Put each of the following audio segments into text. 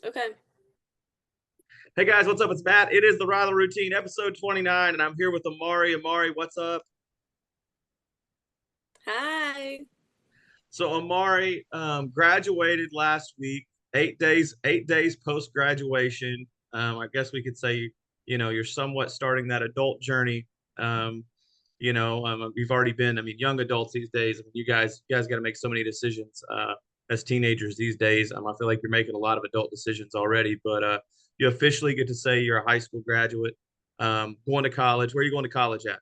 Okay. Hey guys, what's up? It's Matt. It is the RYLA Routine, episode 29, and I'm here with Amari. Amari, what's up? Hi. So Amari graduated last week, 8 days post graduation. I guess we could say, you're somewhat starting that adult journey. Um, you've already been, young adults these days. You guys got to make so many decisions as teenagers these days. I feel like you're making a lot of adult decisions already, but you officially get to say you're a high school graduate, going to college. Where are you going to college at?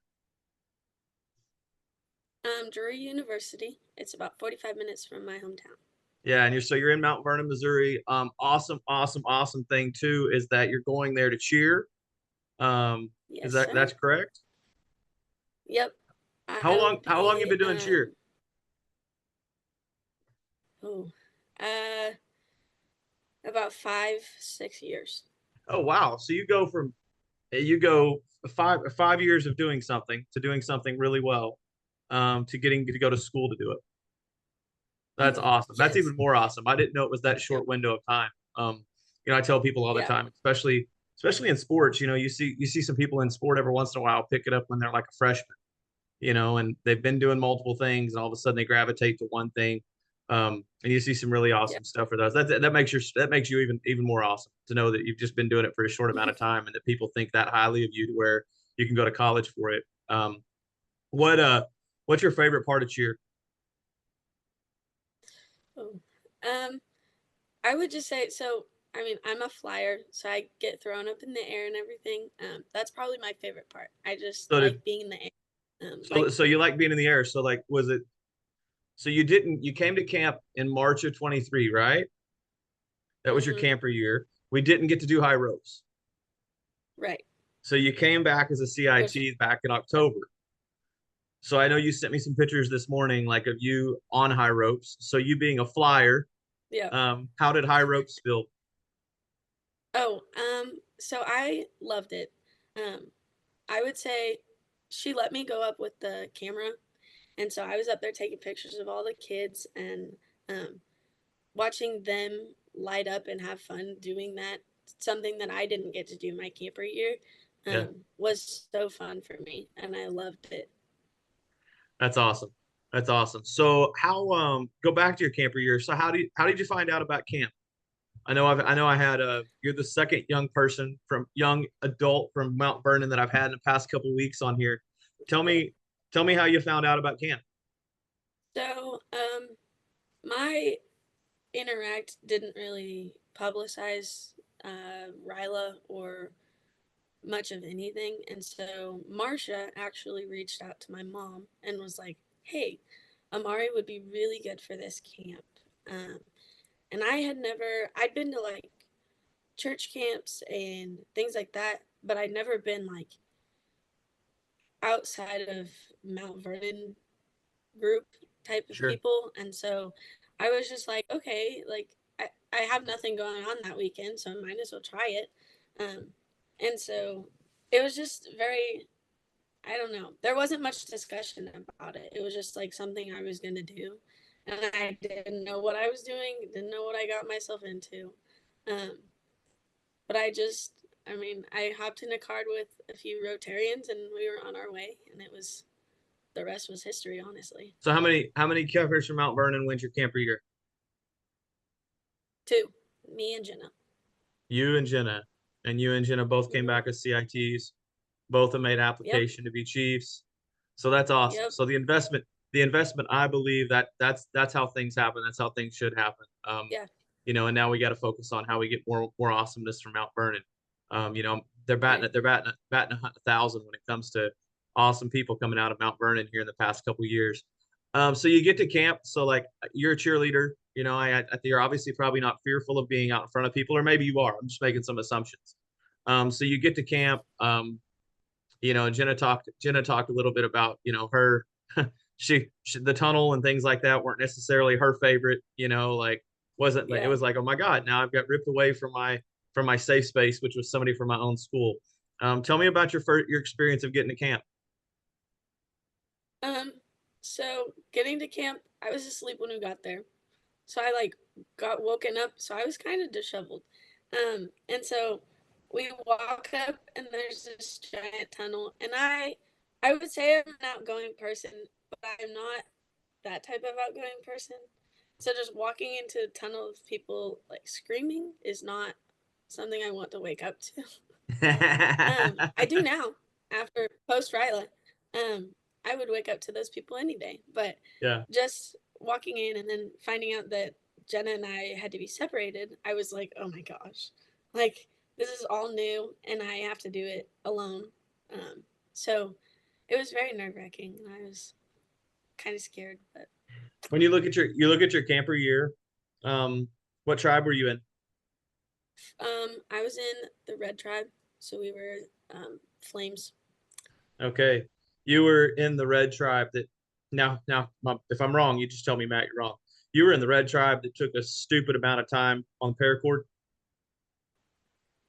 Drury University. It's about 45 minutes from my hometown. Yeah, and you're in Mount Vernon, Missouri. Awesome, awesome, awesome thing too is that you're going there to cheer. Is Yes, that's sir. correct? Yep. How I will long how long you be been doing cheer? oh uh about 5, 6 years. Oh wow. So you go 5 years of doing something to doing something really well, to getting to go to school to do it. That's awesome. That's Yes. even more awesome. I didn't know it was that Yep. short window of time. I tell people all the Yeah. time, especially in sports, you see some people in sport every once in a while pick it up when they're like a freshman, and they've been doing multiple things, and all of a sudden they gravitate to one thing. And you see some really Yeah. awesome stuff for those. That makes you even more awesome to know that you've just been doing it for a short amount of time, and that people think that highly of you to where you can go to college for it. What what's your favorite part of cheer? Oh. Um, I would just say so. I mean, I'm a flyer, so I get thrown up in the air and everything. That's probably my favorite part. I just So did like being in the air. so so you like being in the air? So like, was it? So you came to camp in March of 23, right? That was your Mm-hmm. camper year. We didn't get to do high ropes. Right. So you came back as a Which, CIT back in October. So I know you sent me some pictures this morning, like of you on high ropes. So you being a flyer, yeah. how did high ropes feel? So I loved it. Um, I would say she let me go up with the camera, and so I was up there taking pictures of all the kids and um, watching them light up and have fun doing that. Something that I didn't get to do my camper year Yeah, was so fun for me, and I loved it. that's awesome. That's awesome. So how go back to your camper year. So how did you find out about camp? I had you're the second young adult from Mount Vernon that I've had in the past couple of weeks on here. Tell Yeah. me tell me how you found out about camp. So my interact didn't really publicize RYLA or much of anything. And so Marcia actually reached out to my mom and was like, hey, Amari would be really good for this camp. Um, and I'd been to like church camps and things like that, but I'd never been like outside of Mount Vernon group type of Sure. people. And so I was just like, okay, like I have nothing going on that weekend, so I might as well try it. Um, and so it was just very, I don't know. There wasn't much discussion about it. It was just like something I was going to do. And I didn't know what I was doing, didn't know what I got myself into. Um, but I hopped in a car with a few Rotarians and we were on our way. And the rest was history, honestly. So how many campers from Mount Vernon went your camper year? Two, me and Jenna. You and Jenna. And you and Jenna both came Mm-hmm. back as CITs. Both have made Yep, application to be chiefs. So that's awesome. yep, So the investment, I believe that's how things happen. That's how things should happen. yeah, And now we got to focus on how we get more awesomeness from Mount Vernon. They're batting right. it. They're batting 1,000 when it comes to awesome people coming out of Mount Vernon here in the past couple of years. So you get to camp. So like you're a cheerleader. I think you're obviously probably not fearful of being out in front of people, or maybe you are. I'm just making some assumptions. So you get to camp. Jenna talked a little bit about her she the tunnel and things like that weren't necessarily her favorite. Like wasn't like it Yeah. was like, oh my god, now I've got ripped away from my safe space, which was somebody from my own school. Tell me about your experience of getting to camp. Um, so getting to camp, I was asleep when we got there. So I like got woken up, so I was kind of disheveled. And so we walk up and there's this giant tunnel, and I would say I'm an outgoing person, but I'm not that type of outgoing person. So just walking into a tunnel of people like screaming is not something I want to wake up to. I do now after post RYLA. I would wake up to those people any day, but Yeah. just walking in and then finding out that Jenna and I had to be separated, I was like, oh my gosh, like this is all new and I have to do it alone. So it was very nerve wracking and I was kind of scared, but When you look at your camper year, what tribe were you in? I was in the Red Tribe, so we were Flames. Okay. You were in the red tribe that if I'm wrong, you just tell me, Matt, you're wrong. You were in the red tribe that took a stupid amount of time on paracord,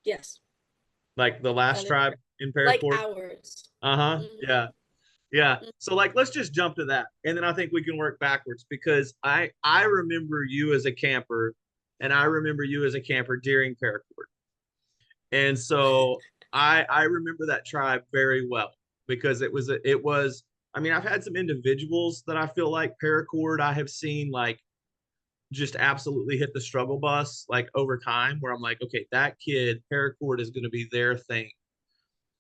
Yes, like the that last is tribe correct. in Like paracord. hours. Uh-huh. Yeah. Mm-hmm. Yeah. So like let's just jump to that. And then I think we can work backwards because I remember you as a camper and I remember you as a camper during paracord. And so I remember that tribe very well because it was I mean I've had some individuals that I feel like paracord I have seen like just absolutely hit the struggle bus like over time where I'm like okay that kid paracord is going to be their thing.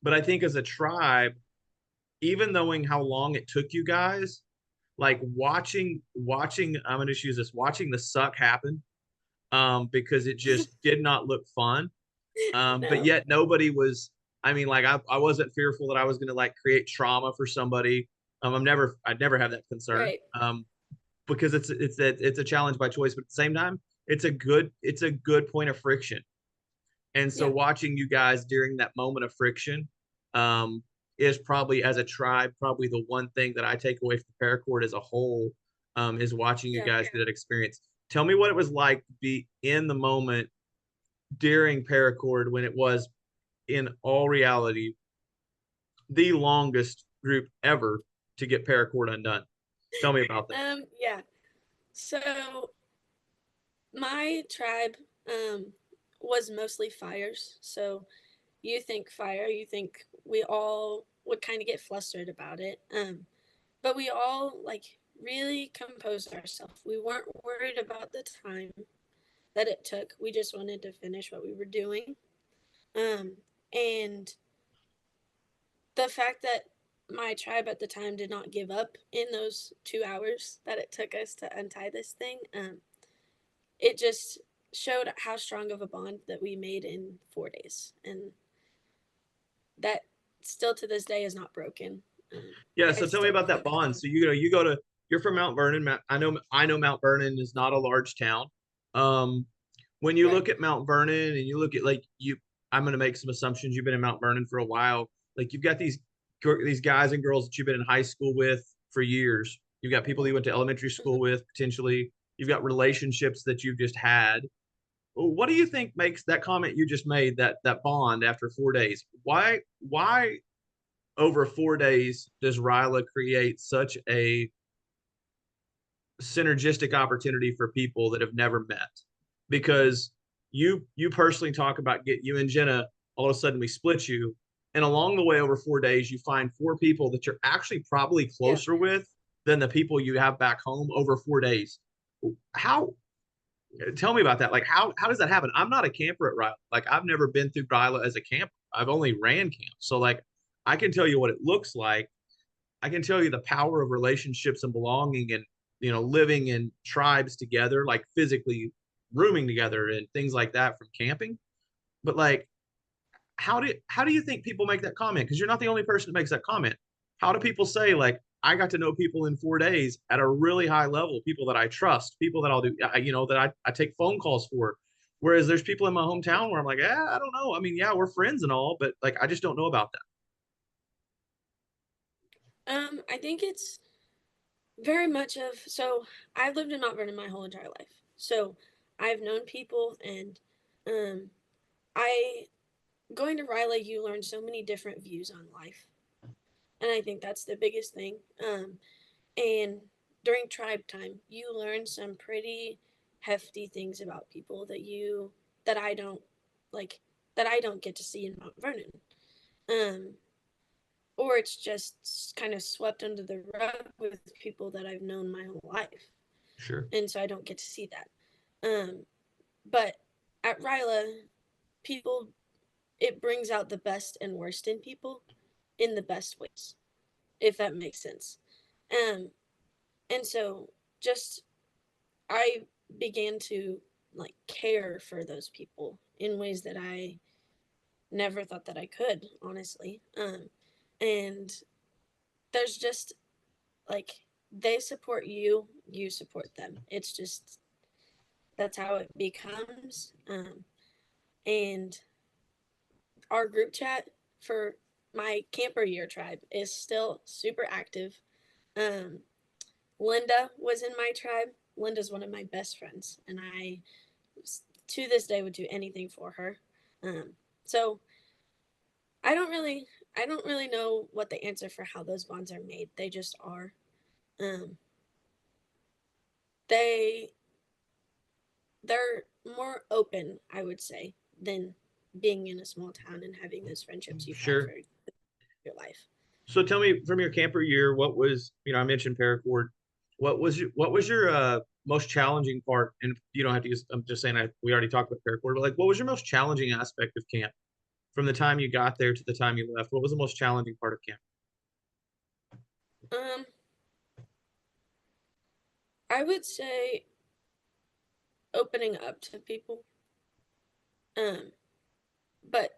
But I think as a tribe, even knowing how long it took you guys, like watching I'm going to just use this watching the suck happen because it just did not look fun. But No, yet nobody was. I mean, like I wasn't fearful that I was going to like create trauma for somebody. I'd never have that concern. right. Because it's a challenge by choice, but at the same time, it's a good point of friction. And so Yeah, watching you guys during that moment of friction, um, is probably as a tribe probably the one thing that I take away from paracord as a whole, is watching you yeah. guys get that experience. Tell me what it was like to be in the moment during paracord when it was in all reality the longest group ever to get paracord undone. Tell me about that. Yeah. So my tribe was mostly fires. So you think fire, you think we all would kind of get flustered about it. But we all like really composed ourselves. We weren't worried about the time that it took. We just wanted to finish what we were doing. Um, and the fact that my tribe at the time did not give up in those 2 hours that it took us to untie this thing, it just showed how strong of a bond that we made in 4 days. And that still to this day is not broken. Yeah, I so tell me still about that connect with bond. them. So you're from Mount Vernon. I know Mount Vernon is not a large town. Um, when you Right. look at Mount Vernon and you look at like you, I'm going to make some assumptions. You've been in Mount Vernon for a while. Like you've got these guys and girls that you've been in high school with for years. You've got people you went to elementary school Mm-hmm. with potentially. You've got relationships that you've just had. What do you think makes that comment you just made that bond after 4 days? Why over 4 days does RYLA create such a synergistic opportunity for people that have never met? Because you personally talk about get you and Jenna, all of a sudden we split you, and along the way over 4 days you find four people that you're actually probably Yeah. closer with than the people you have back home over 4 days. How Tell me about that. Like how does that happen? I'm not a camper at RYLA. Like I've never been through RYLA as a camper. I've only ran camp. So like I can tell you what it looks like. I can tell you the power of relationships and belonging and living in tribes together, like physically rooming together and things like that from camping. But like how do you think people make that comment? Because you're not the only person that makes that comment. How do people say like I got to know people in 4 days at a really high level, people that I trust, people that I'll do, that I take phone calls for. Whereas there's people in my hometown where I'm like, I don't know. I mean, yeah, we're friends and all, but like I just don't know about that. I think it's very much of so I've lived in Mount Vernon my whole entire life. So I've known people and um I going to RYLA you learn so many different views on life. And I think that's the biggest thing. And during tribe time, you learn some pretty hefty things about people that I don't. like that I don't get to see in Mount Vernon. Um, or it's just kind of swept under the rug with people that I've known my whole life. Sure. And so I don't get to see that. But at RYLA, people, it brings out the best and worst in people in the best ways, if that makes sense. Um, and so just I began to like care for those people in ways that I never thought that I could, honestly. And there's just like they support you, you support them. It's just that's how it becomes. And our group chat for my camper year tribe is still super active. Um, Linda was in my tribe. Linda's one of my best friends, and I to this day would do anything for her. So I don't really, I don't really know what the answer for how those bonds are made. They just are. Um, they they're more open, I would say, than being in a small town and having those friendships you've had for Sure. your life. So tell me from your camper year, what was, I mentioned paracord. What was your most challenging part? And you don't have to use, I'm just saying we already talked about paracord, but like what was your most challenging aspect of camp from the time you got there to the time you left? What was the most challenging part of camp? Um, I would say opening up to people. Um, but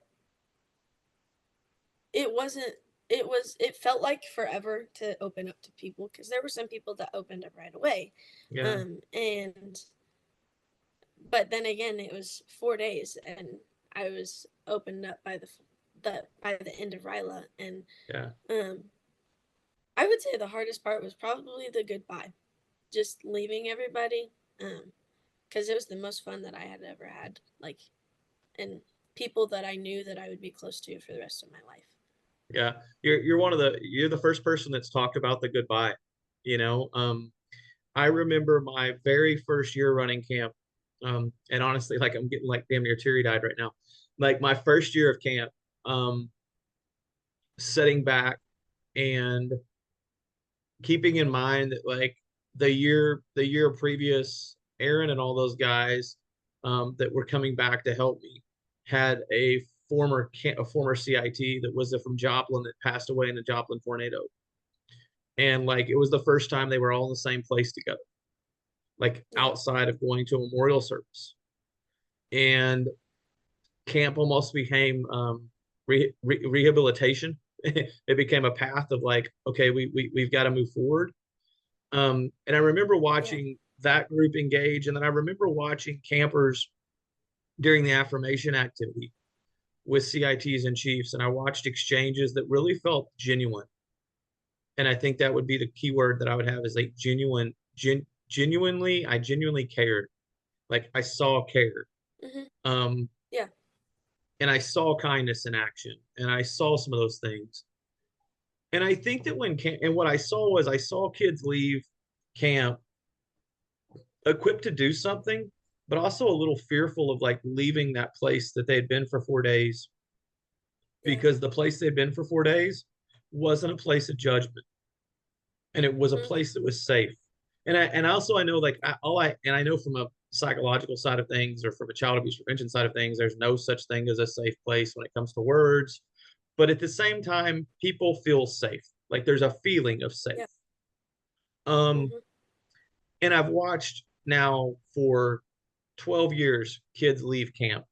it wasn't. It felt like forever to open up to people because there were some people that opened up right away. Yeah. And but then again, it was 4 days, and I was opened up by the end of RYLA, and Yeah. um, I would say the hardest part was probably the goodbye, just leaving everybody, because it was the most fun that I had ever had, like, and people that I knew that I would be close to for the rest of my life. Yeah. You're the first person that's talked about the goodbye. You know, I remember my very first year running camp. And honestly, like I'm getting like damn near teary eyed right now. Like my first year of camp, um, sitting back and keeping in mind that like the year previous, Aaron and all those guys that were coming back to help me had a former CIT that was from Joplin that passed away in the Joplin tornado, and like it was the first time they were all in the same place together, like Yeah. outside of going to a memorial service, and camp almost became rehabilitation. It became a path of like, okay, we've got to move forward. And I remember Yeah. watching that group engage, and then I remember watching campers during the affirmation activity with CITs and chiefs, and I watched exchanges that really felt genuine. And I think that would be the key word that I would have is like genuinely, I genuinely cared. Like I saw care. Hmm. Um, Yeah. and I saw kindness in action, and I saw some of those things. And I think that and what I saw was I saw kids leave camp equipped to do something, but also a little fearful of like leaving that place that they had been for 4 days, Yeah. because the place they'd been for 4 days wasn't a place of judgment, and it was a Hmm. place that was safe. And also I know like I know from a psychological side of things or from a child abuse prevention side of things, there's no such thing as a safe place when it comes to words. But at the same time, people feel safe. Like there's a feeling of safe. Yeah. Um, Hmm. and I've watched now for 12 years kids leave camp,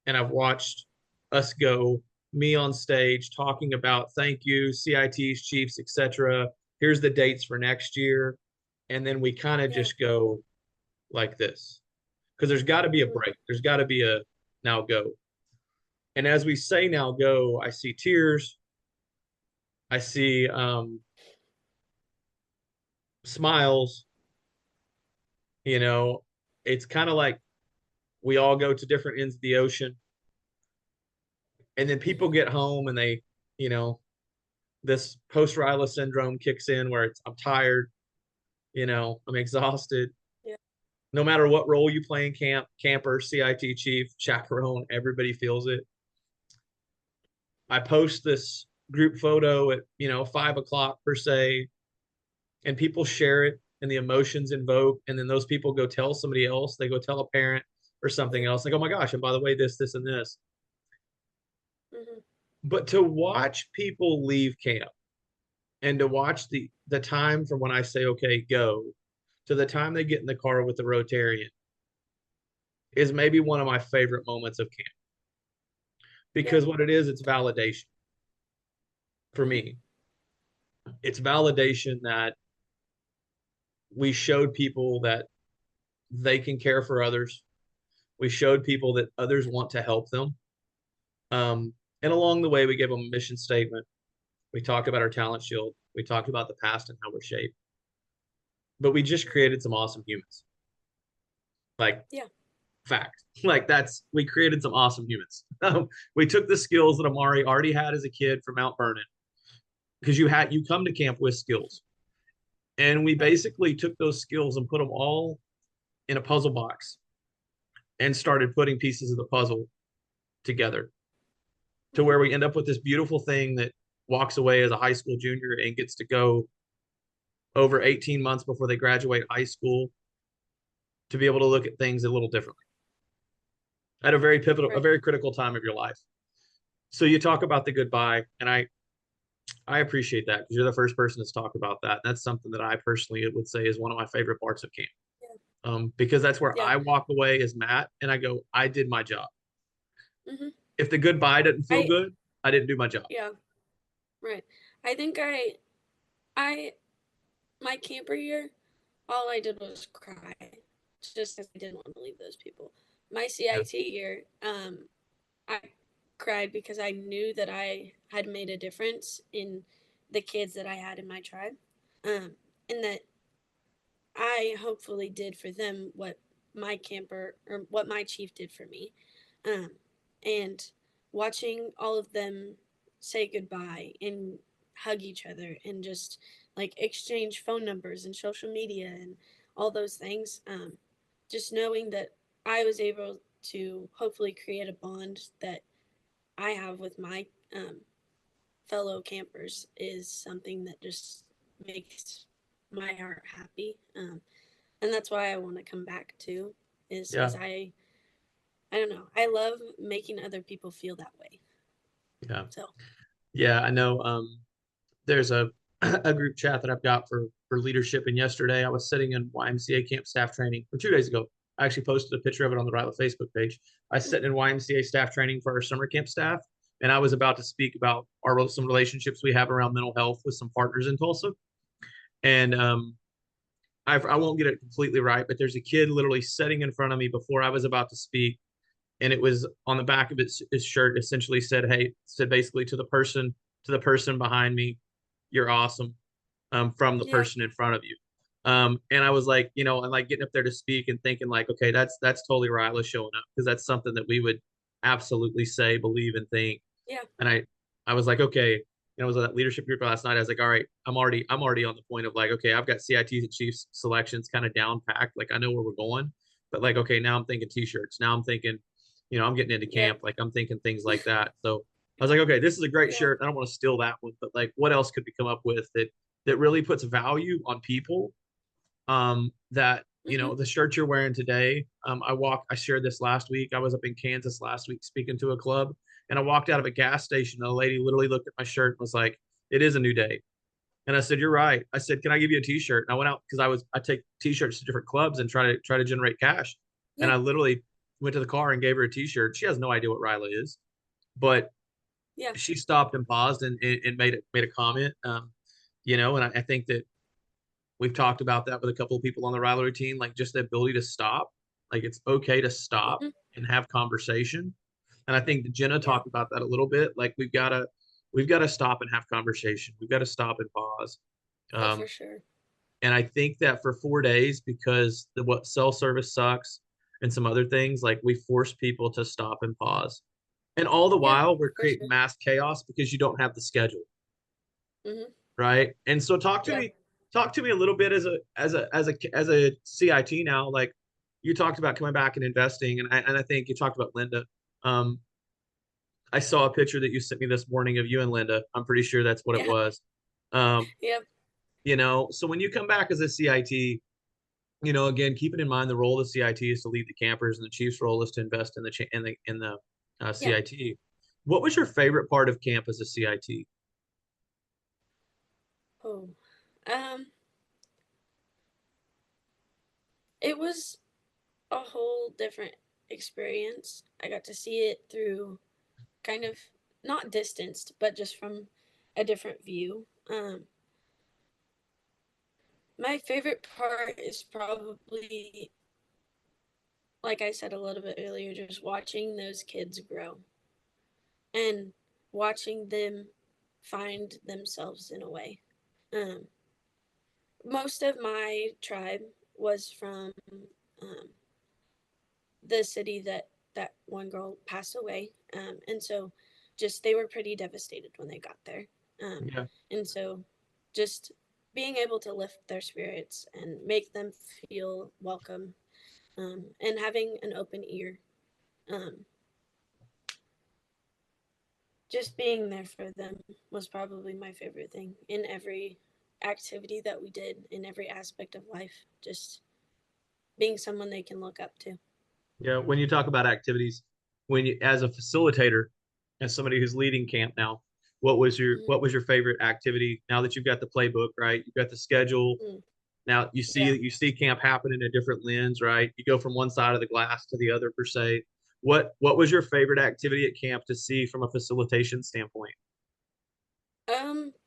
and I've watched us go, me on stage talking about thank you, CITs, chiefs, etc. Here's the dates for next year. And then we kind of Yeah. just go like this. Because there's got to be a Hmm. break. There's got to be a now go. And as we say now go, I see tears. I see smiles. You know, it's kind of like we all go to different ends of the ocean. And then people Hmm. get home and they, you know, this post RYLA syndrome kicks in where I'm tired, I'm exhausted. Yeah. No matter what role you play in camp, camper, CIT chief, chaperone, everybody feels it. I post this group photo at 5 o'clock per se, and people share it, and the emotions invoke, and then those people go tell somebody else. They go tell a parent or something else, like, oh my gosh, and by the way, this and this. Mm-hmm. But to watch people leave camp and to watch the time from when I say okay go to the time they get in the car with the Rotarian is maybe one of my favorite moments of camp, Yeah. because what it is, it's validation for Mm-hmm. me. It's validation that we showed people that they can care for others. We showed people that others want to help them. And along the way, we gave them a mission statement. We talked about our talent shield. We talked about the past and how we're shaped. But we just Mm-hmm. created some awesome humans. Like, Yeah. fact. Like, we created some awesome humans. We took the skills that Amari already had as a kid from Mount Vernon, because you come to camp with skills. And we Right. basically took those skills and put them all in a puzzle box and started putting pieces of the puzzle together to Mm-hmm. where we end up with this beautiful thing that walks away as a high school junior and gets to go over 18 months before they graduate high school to be able to look at things a little differently at a very pivotal, a Right. very critical time of your life. So you talk about the goodbye, and I appreciate that because you're the first person to talk about that. That's something that I personally would say is one of my favorite parts of camp. Yeah. Because that's where Yeah. I walk away as Matt and I go, I did my job. Mm-hmm. If the goodbye doesn't feel I good, I didn't do my job. yeah. Right. I think I my camper year, all I did was cry, just because I didn't want to leave those people. My Yeah. CIT year, I cried because I knew that I had made a difference in the kids that I had in my tribe, and that I hopefully did for them what my camper or what my chief did for me. Um, and watching all of them say goodbye and hug each other and just like exchange phone numbers and social media and all those things, just knowing that I was able to hopefully create a bond that I have with my fellow campers is something that just makes my heart happy. And that's why I want to come back too, is Yeah. because I don't know, I love making other people feel that way. Yeah. So Yeah. I know. There's a a group chat that I've got for leadership. And yesterday I was sitting in YMCA camp staff training, or 2 days ago. I actually posted a picture of it on the RYLA Facebook page. I was sitting in YMCA staff training for our summer camp staff, and I was about to speak about some relationships we have around mental health with some partners in Tulsa. And I won't get it completely right, but there's a kid literally sitting in front of me before I was about to speak, and it was on the back of his shirt essentially said, "Hey," said basically to the person behind me, "You're awesome," from the yeah. person in front of you. And I was like, and like getting up there to speak and thinking like, okay, that's totally Ryla showing up, because that's something that we would absolutely say, believe, and think. Yeah. And I was like, okay, I was at that leadership group last night. I was like, all right, I'm already on the point of like, okay, I've got CITs and Chiefs selections kind of down packed. Like I know where we're going, but like, okay, now I'm thinking t-shirts. Now I'm thinking, I'm getting into Yeah. camp. Like I'm thinking things like that. So I was like, okay, this is a great Yeah. shirt. I don't want to steal that one, but like, what else could we come up with that really puts value on people? That Mm-hmm. the shirt you're wearing today. I shared this last week. I was up in Kansas last week speaking to a club, and I walked out of a gas station, and a lady literally looked at my shirt and was like, "It is a new day." And I said, "You're right." I said, "Can I give you a T-shirt?" And I went out because I take T-shirts to different clubs and try to generate cash. And Yeah. I literally went to the car and gave her a T-shirt. She has no idea what RYLA is, but Yeah. she stopped and paused and made a comment. And I think that we've talked about that with a couple of people on the RYLA routine, like just the ability to stop. Like it's okay to stop Mm-hmm. and have conversation. And I think that Jenna Yeah. talked about that a little bit. Like we've got to stop and have conversation. We've got to stop and pause. Oh, for Um, sure. and I think that for 4 days, because what cell service sucks and some other things, like we force people to stop and pause. And all the Yeah, while we're for creating sure. mass chaos because you don't have the schedule, Mm-hmm. right? And so Yeah. talk to me a little bit as a CIT now. Like you talked about coming back and investing, and I think you talked about Linda. Um, I saw a picture that you sent me this morning of you and Linda. I'm pretty sure that's what it Yeah. was. Um, Yep. so when you come back as a CIT, again, keeping in mind the role of the CIT is to lead the campers, and the chief's role is to invest in the Yeah. CIT. What was your favorite part of camp as a CIT? Oh. Um. It was a whole different experience. I got to see it through kind of not distanced, but just from a different view. My favorite part is probably, like I said a little bit earlier, just watching those kids grow and watching them find themselves in a way. Um, Most of my tribe was from um, the city that one girl passed away, and so just they were pretty devastated when they got there, Yeah. and so just being able to lift their spirits and make them feel welcome, and having an open ear, um, just being there for them was probably my favorite thing in every activity that we did in every aspect of life. Just being someone they can look up to. Yeah. When you talk about activities, as a facilitator, as somebody who's leading camp now, Mm-hmm. what was your favorite activity now that you've got the playbook, right? You've got the schedule. Mm, Now yeah. you see camp happen in a different lens, right? You go from one side of the glass to the other per se. What was your favorite activity at camp to see from a facilitation standpoint?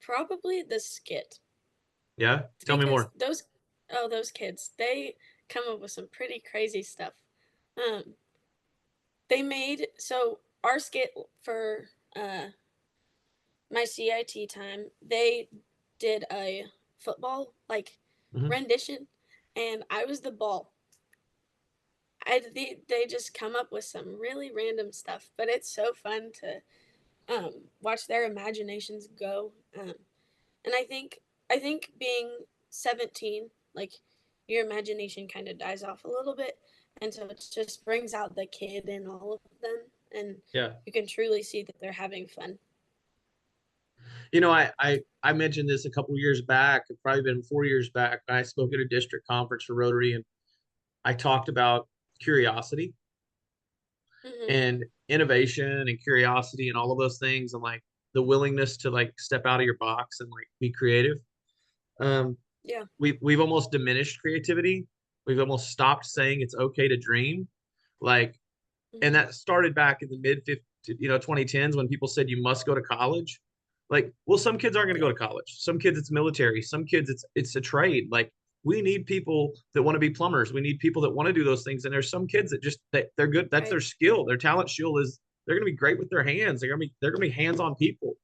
Probably the skit, Yeah, tell me because more. those kids, they come up with some pretty crazy stuff. Um, they made so our skit for uh my CIT time, they did a football like Hmm. rendition, and I was the ball. They just come up with some really random stuff, but it's so fun to watch their imaginations go. And I think being 17, like your imagination kind of dies off a little bit, and so it just brings out the kid in all of them, and Yeah. you can truly see that they're having fun. I mentioned this a couple years back, probably been 4 years back. I spoke at a district conference for Rotary, and I talked about curiosity Hmm. and innovation and curiosity and all of those things, and like the willingness to like step out of your box and like be creative. Um, Yeah. we've almost diminished creativity. We've almost stopped saying it's okay to dream. Like, and Hmm. that started back in the mid 50, 2010s when people said you must go to college. Like, well, some kids aren't going to go Yeah. to college. Some kids it's military. Some kids it's a trade. Like, we need people that want to be plumbers. We need people that want to do those things. And there's some kids that just they're good. That's Right. their skill. Their talent shield is they're going to be great with their hands. They're going to be hands-on people.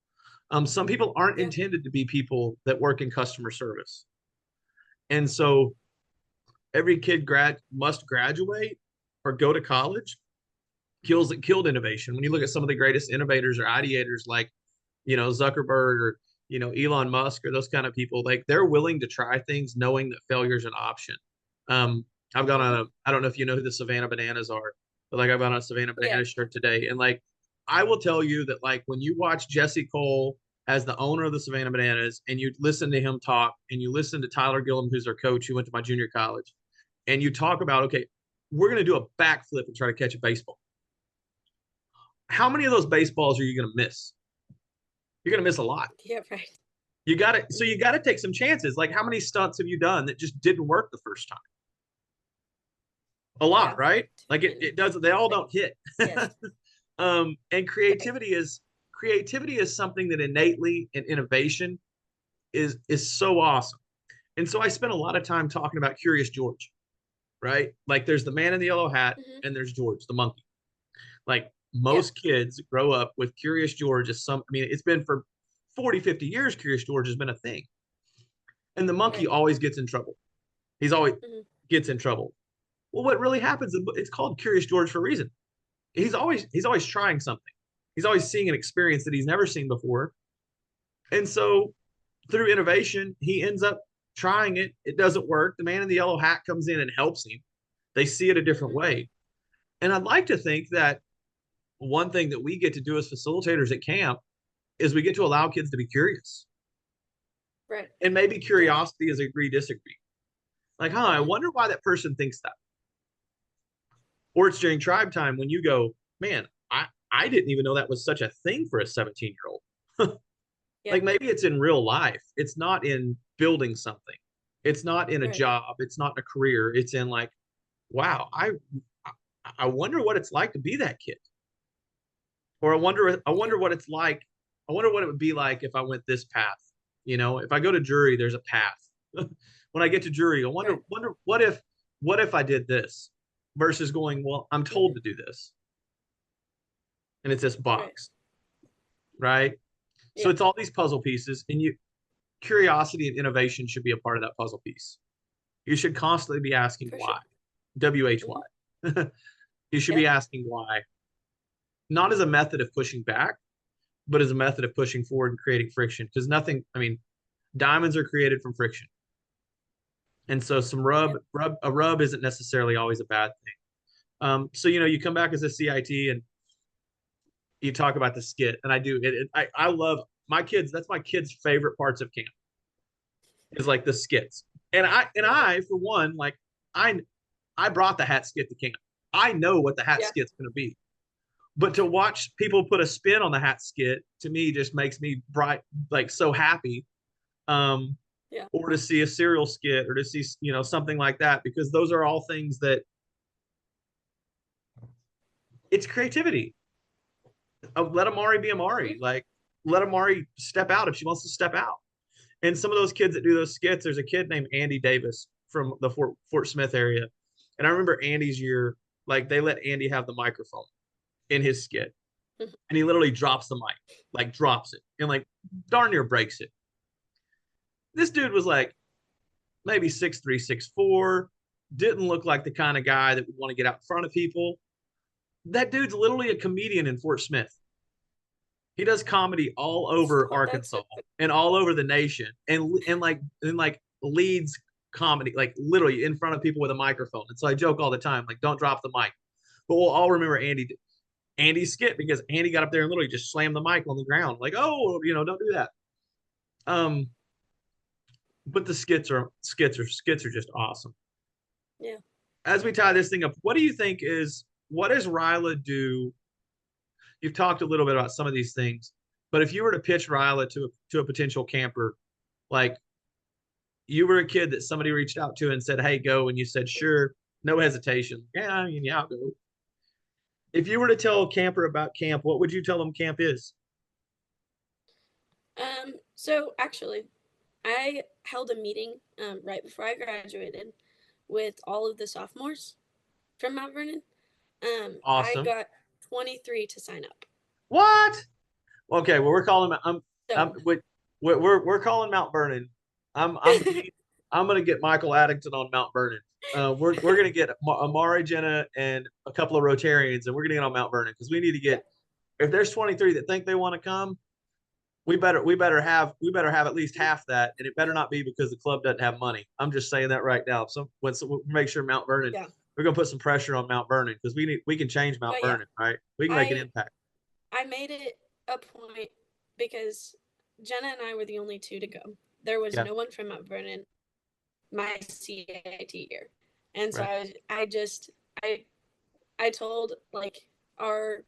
Some people aren't Yeah. intended to be people that work in customer service. And so every kid must graduate or go to college killed innovation. When you look at some of the greatest innovators or ideators like, Zuckerberg or, Elon Musk or those kind of people, like they're willing to try things knowing that failure is an option. I've got on Hmm. I don't know if you know who the Savannah Bananas are, but like I've got on a Savannah Yeah. Bananas shirt today. And like, I will tell you that like when you watch Jesse Cole as the owner of the Savannah Bananas and you listen to him talk and you listen to Tyler Gillum, who's their coach, who went to my junior college, and you talk about, okay, we're going to do a backflip and try to catch a baseball. How many of those baseballs are you going to miss? You're going to miss a lot. Yeah. Right. You Hmm. got to take some chances. Like, how many stunts have you done that just didn't work the first time? A lot, Yeah. right? Too Like many. it does. They all Right. don't hit. Yes. And Right. creativity is something that innately and innovation is so awesome. And so I spent a lot of time talking about Curious George, right? Like there's the man in the yellow hat Hmm. and there's George, the monkey. Like Yeah. most kids grow up with Curious George as I mean, it's been for 40, 50 years, Curious George has been a thing. And the monkey Right. always gets in trouble. He's always Hmm. gets in trouble. Well, what really happens, it's called Curious George for a reason. He's always trying something. He's always seeing an experience that he's never seen before. And so through innovation, he ends up trying it. It doesn't work. The man in the yellow hat comes in and helps him. They see it a different Mm-hmm. way. And I'd like to think that one thing that we get to do as facilitators at camp is we get to allow kids to be curious. Right. And maybe Yeah. curiosity is agree disagree. Like, huh, I Mm-hmm. wonder why that person thinks that. Or it's during tribe time when you go, man, I didn't even know that was such a thing for a 17-year-old. Yeah. Like maybe it's in real life. It's not in building something. It's not in a Right. job. It's not in a career. It's in like, wow, I wonder what it's like to be that kid. Or I Yeah. wonder what it's like. I wonder what it would be like if I went this path. You know, if I go to jury, there's a path. When I get to jury, I Right. wonder what if I did this versus going, well, I'm told Mm-hmm. to do this. And it's this Right. box, right? So Yeah. it's all these puzzle pieces, and you curiosity and innovation should be a part of that puzzle piece. You should constantly be asking For why. sure. Mm-hmm. WHY. You should Yeah. be asking why, not as a method of pushing back, but as a method of pushing forward and creating friction. Because nothing, I mean, diamonds are created from friction. And so some Yeah. a rub isn't necessarily always a bad thing. So you come back as a CIT and you talk about the skit, and I do I love my kids. That's my kids' favorite parts of camp is like the skits. Yeah. I for one, like I I brought the hat skit to camp. I know what the hat Yeah. skit's going to be. But to watch people put a spin on the hat skit to me just makes me bright, like so happy. Um, Yeah. or to see a serial skit or to see something like that, because those are all things that it's creativity. Let Amari be Mm-hmm. Amari. Like let Amari step out if she wants to step out. And some of those kids that do those skits, there's a kid named Andy Davis from the Fort Smith area, and I remember Andy's year. Like they let Andy have the microphone in his skit, Mm-hmm. and he literally drops the mic, like drops it, and like darn near breaks it. This dude was like maybe 6'3", 6'4", didn't look like the kind of guy that would want to get out in front of people. That dude's literally a comedian in Fort Smith. He does comedy all over That's so Arkansas and all over the nation, and like leads comedy like literally in front of people with a microphone. And so I joke all the time, like don't drop the mic. But we'll all remember Andy's skit because Andy got up there and literally just slammed the mic on the ground, like, oh, don't do that. Um, but the skits are just awesome. yeah. As we tie this thing up, what does RYLA do? You've talked a little bit about some of these things, but if you were to pitch RYLA to a potential camper, like you were a kid that somebody reached out to and said, "Hey, go," and you said, "Sure," no hesitation. Yeah, I mean, yeah, I'll go. If you were to tell a camper about camp, what would you tell them camp is? So actually, I held a meeting right before I graduated with all of the sophomores from Mount Vernon. I Awesome. got 23 to sign up. What? Okay, well, we're calling. I'm So, we're calling Mount Vernon. I'm I'm gonna get Michael Addington on Mount Vernon. We're gonna get Amari, Jenna, and a couple of Rotarians, and we're gonna get on Mount Vernon because we need to yeah, get. If there's 23 that think they want to come, we better have at least half that, and it better not be because the club doesn't have money. I'm just saying that right now. So we'll make sure Mount Vernon. yeah. We're gonna put some pressure on Mount Vernon because we can change Mount But yeah, Vernon, right? We can make an I impact. I made it a point because Jenna and I were the only two to go. There was Yeah, no one from Mount Vernon my CIT year, and so right. I I told like our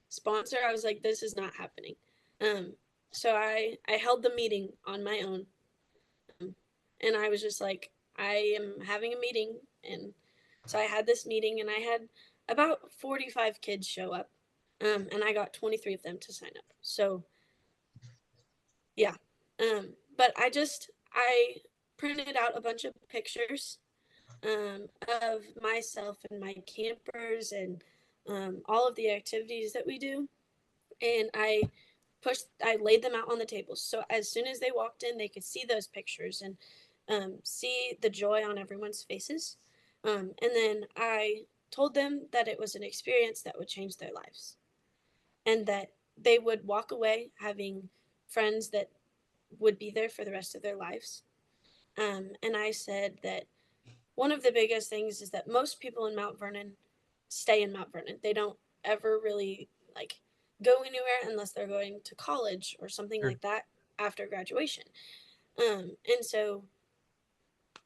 sponsor, I was like, this is not happening. Um, so I held the meeting on my own, um, and I was just like, I am having a meeting, and so I had this meeting, and I had about 45 kids show up, and I got 23 of them to sign up. So yeah, but I printed out a bunch of pictures of myself and my campers and all of the activities that we do, and I laid them out on the tables. So as soon as they walked in, they could see those pictures and see the joy on everyone's faces. And then I told them that it was an experience that would change their lives and that they would walk away having friends that would be there for the rest of their lives. And I said that one of the biggest things is that most people in Mount Vernon stay in Mount Vernon. They don't ever really like go anywhere unless they're going to college or something Sure. like that after graduation. And so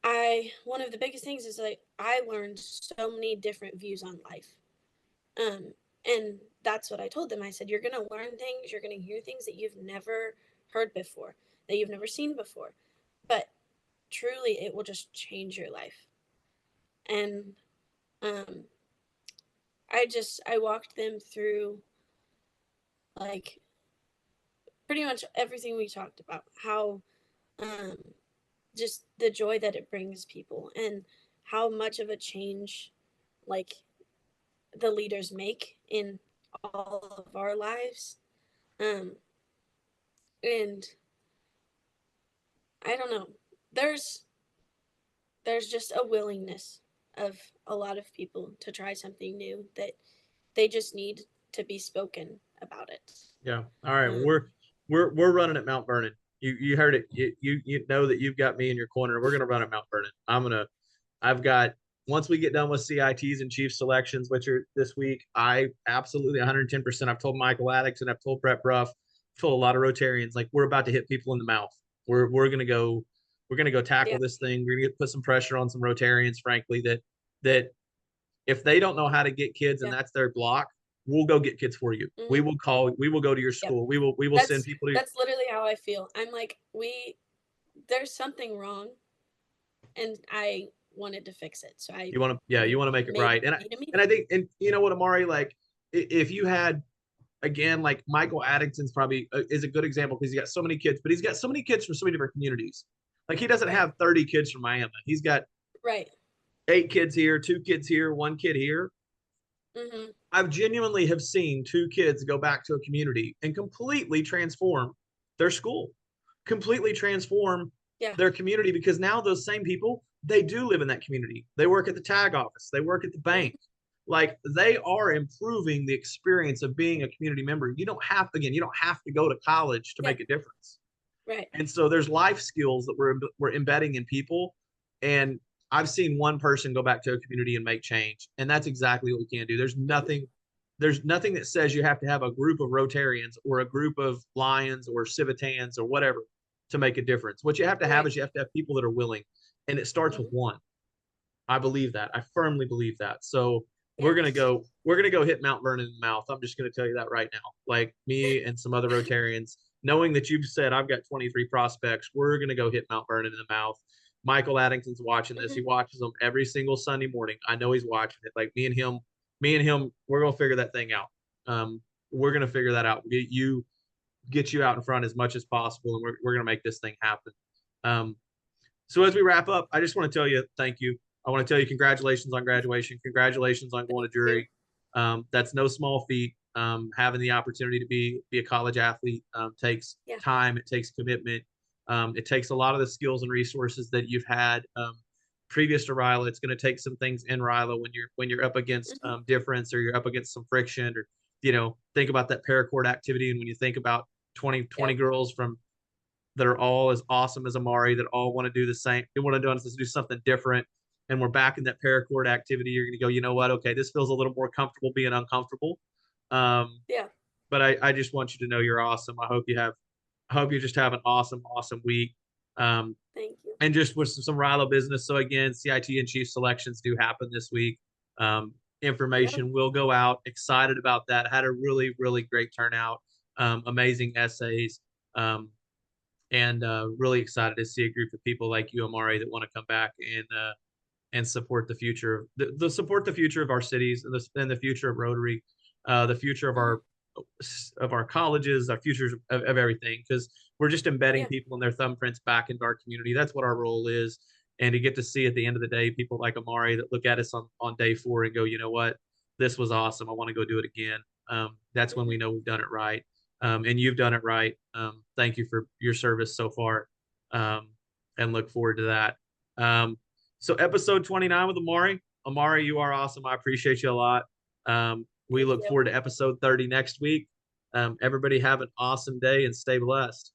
I one of the biggest things is like I learned so many different views on life. Um, and that's what I told them. I said, you're gonna learn things, you're gonna hear things that you've never heard before, that you've never seen before. But truly it will just change your life. And um I walked them through like pretty much everything we talked about. How um just the joy that it brings people and how much of a change like the leaders make in all of our lives. Um, and I don't know. There's there's just a willingness of a lot of people to try something new that they just need to be spoken about it. Yeah. All right. Um, We're running at Mount Vernon. You heard it. You know that you've got me in your corner. We're gonna run at Mount Vernon. I've got once we get done with CITs and chief selections, which are this week, I absolutely 110%. I've told Michael Addix and I've told Brett Bruff, told a lot of Rotarians, like we're about to hit people in the mouth. We're gonna go tackle yeah, this thing. We're gonna put some pressure on some Rotarians, frankly, that if they don't know how to get kids and yeah, that's their block, we'll go get kids for you. mm-hmm, We will go to your yep. school. We will send That's people to. that's literally how I feel. I'm like, there's something wrong, and I wanted to fix it. So I You want to, yeah, you want to make it made right. And made a and meeting. I think, and you know what, Amari, like if you had, again, like Michael Addington's probably is a good example because he's got so many kids, but he's got so many kids from so many different communities. Like he doesn't Right, have 30 kids from Miami. He's got right, 8 kids here, 2 kids here, 1 kid here. mm-hmm, I've genuinely have seen 2 kids go back to a community and completely transform their school, completely transform yeah, their community because now those same people, they do live in that community. They work at the tag office, they work at the mm-hmm, bank. Like they are improving the experience of being a community member. You don't have, again, you don't have to go to college to yeah, make a difference. right, And so there's life skills that we're embedding in people. And I've seen one person go back to a community and make change. And that's exactly what we can do. mm-hmm, There's nothing that says you have to have a group of Rotarians or a group of Lions or Civitans or whatever to make a difference. What you have to have right, is you have to have people that are willing. And it starts with mm-hmm, one. I believe that. I firmly believe that. So yeah, we're gonna go hit Mount Vernon in the mouth. I'm just gonna tell you that right now. Like me and some other Rotarians, knowing that you've said I've got 23 prospects, we're gonna go hit Mount Vernon in the mouth. Michael Addington's watching this. mm-hmm, He watches them every single Sunday morning. I know he's watching it. Like me and him, we're gonna figure that thing out. We're gonna figure that out. Get you out in front as much as possible, and we're gonna make this thing happen. Um, so as we wrap up, I just want to tell you thank you. I want to tell you congratulations on graduation. Congratulations on going to thank you, jury. That's no small feat. Having the opportunity to be a college athlete takes yeah, time. It takes commitment. It takes a lot of the skills and resources that you've had previous to RYLA. It's going to take some things in RYLA when you're up against mm-hmm, difference or you're up against some friction or think about that paracord activity. And when you think about 20 yep, girls from that are all as awesome as Amari, that all want to do the same. They want to do something different. And we're back in that paracord activity. You're going to go, you know what? Okay, this feels a little more comfortable being uncomfortable. Um, yeah, but I just want you to know you're awesome. I hope you just have an awesome, awesome week. Um, thank you, and just with some RYLA business. So again, CIT and chief selections do happen this week. yeah, Information will go out. Excited about that. Had a really, really great turnout. Amazing essays. And really excited to see a group of people like you, Amari, that want to come back and support the future, the support the future of our cities and the future of Rotary, the future mm-hmm, of our colleges, our futures of everything, because we're just embedding yeah, people and their thumbprints back into our community. That's what our role is. And to get to see at the end of the day, people like Amari that look at us on day 4 and go, you know what, this was awesome. I want to go do it again. That's when mm-hmm, we know we've done it right. And you've done it right. Thank you for your service so far, um, and look forward to that. So episode 29 with Amari. Amari, you are awesome. I appreciate you a lot. We thank look you. forward to episode 30 next week. Everybody have an awesome day and stay blessed.